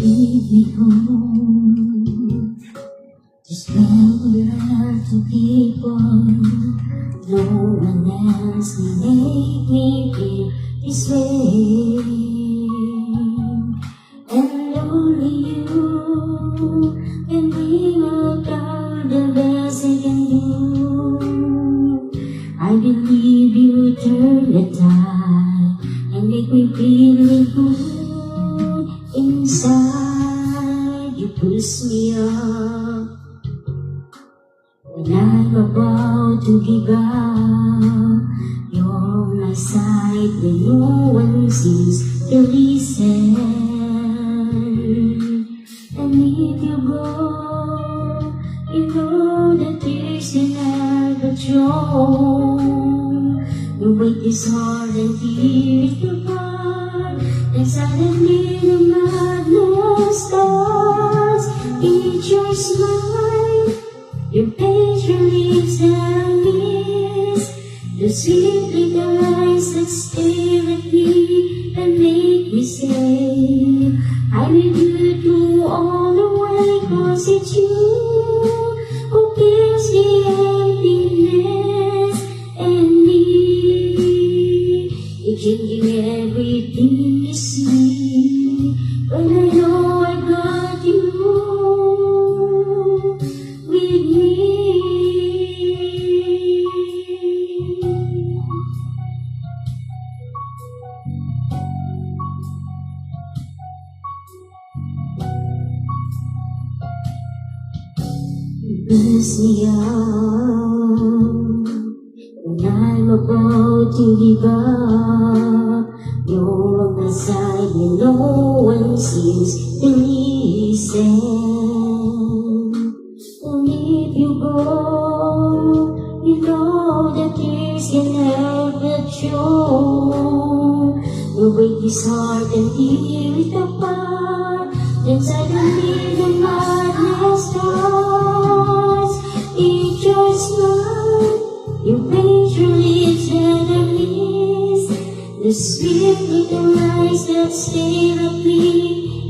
leave me home. Just remember to people, no one else can make me feel this way. And only you can bring about the best I can do. I believe you turn the tide and make me feel good inside. You push me up when I'm about to give up. You're on my side when no one seems to listen. And if you go, you know the tears can never show. The weight is hard and tears apart, and suddenly the madness starts. It's your smile, your face relieves and miss the sweet little eyes that stare at me and make me say, I need you to all the way, 'cause it's you who fills the emptiness and me. You're changing everything you see when I know I got you with me. Bless me up when I'm about to give up. You're on my side when no one seems to listen. And if you go, you know that tears can never show. The weight is hard and tear it apart, then suddenly the madness starts. It's your smile, your face relieves and I miss the sweet little eyes that stare at me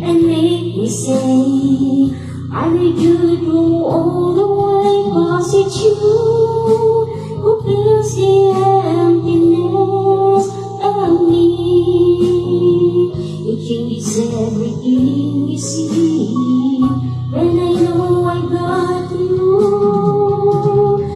and make me say, I need you to all the way, 'cause it's you